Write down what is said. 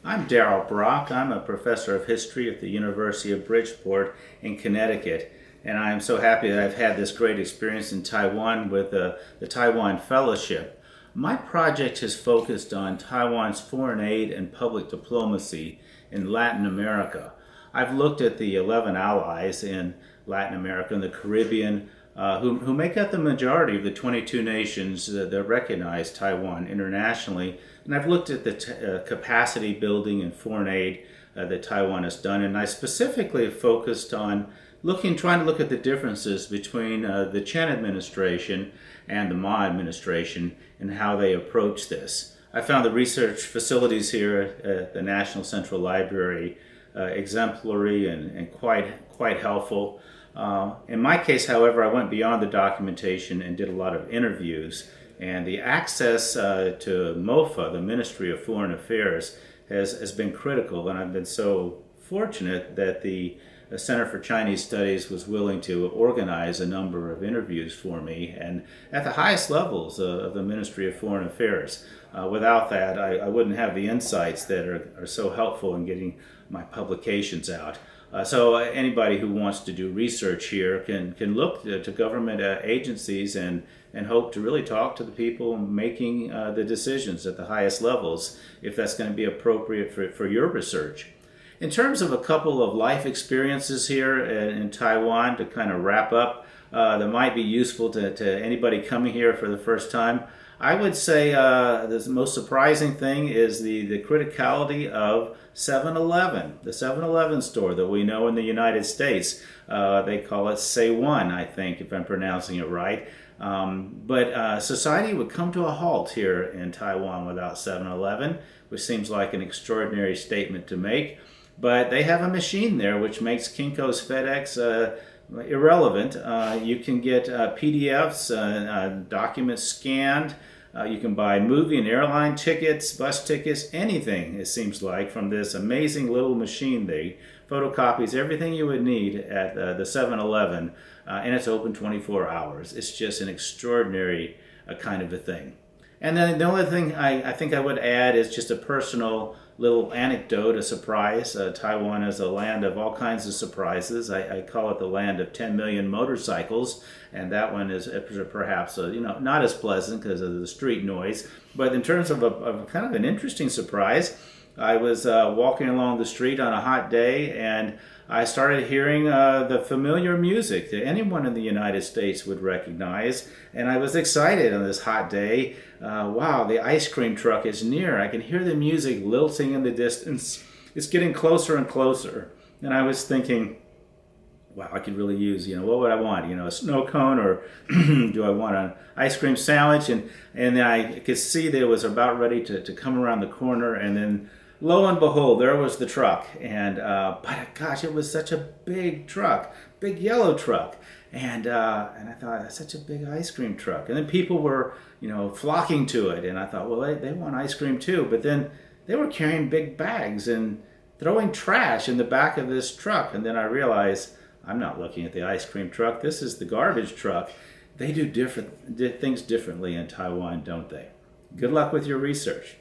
I'm Darryl Brock. I'm a professor of history at the University of Bridgeport in Connecticut, and I'm so happy that I've had this great experience in Taiwan with the Taiwan Fellowship. My project has focused on Taiwan's foreign aid and public diplomacy in Latin America. I've looked at the 11 allies in Latin America and the Caribbean who make up the majority of the 22 nations that recognize Taiwan internationally. And I've looked at the capacity building and foreign aid that Taiwan has done, and I specifically focused on trying to look at the differences between the Chen administration and the Ma administration and how they approach this. I found the research facilities here at the National Central Library exemplary and quite helpful. In my case, however, I went beyond the documentation and did a lot of interviews. And the access to MOFA, the Ministry of Foreign Affairs, has been critical. And I've been so fortunate that the Center for Chinese Studies was willing to organize a number of interviews for me, and at the highest levels of the Ministry of Foreign Affairs. Without that, I wouldn't have the insights that are so helpful in getting my publications out. So anybody who wants to do research here can look to government agencies and hope to really talk to the people making the decisions at the highest levels, if that's going to be appropriate for your research. In terms of a couple of life experiences here in Taiwan to kind of wrap up that might be useful to anybody coming here for the first time, I would say the most surprising thing is the criticality of 7-Eleven, the 7-Eleven store that we know in the United States. They call it Say One, I think, if I'm pronouncing it right. But society would come to a halt here in Taiwan without 7-Eleven, which seems like an extraordinary statement to make. But they have a machine there which makes Kinko's FedEx irrelevant. You can get PDFs, documents scanned. You can buy movie and airline tickets, bus tickets, anything, it seems like, from this amazing little machine. They photocopies everything you would need at the 7-Eleven, and it's open 24 hours. It's just an extraordinary kind of a thing. And then the only thing I think I would add is just a personal little anecdote, a surprise. Taiwan is a land of all kinds of surprises. I call it the land of 10 million motorcycles, and that one is perhaps not as pleasant because of the street noise. But in terms of a kind of an interesting surprise, I was walking along the street on a hot day, and I started hearing the familiar music that anyone in the United States would recognize, and I was excited on this hot day. Wow, the ice cream truck is near. I can hear the music lilting in the distance. It's getting closer and closer. And I was thinking, wow, I could really use, what would I want? A snow cone, or do I want an ice cream sandwich? And I could see that it was about ready to come around the corner, and then lo and behold, there was the truck. And but gosh, it was such a big truck, big yellow truck. And I thought, that's such a big ice cream truck. And then people were, flocking to it. And I thought, well, they want ice cream too. But then they were carrying big bags and throwing trash in the back of this truck. And then I realized, I'm not looking at the ice cream truck. This is the garbage truck. They do things differently in Taiwan, don't they? Good luck with your research.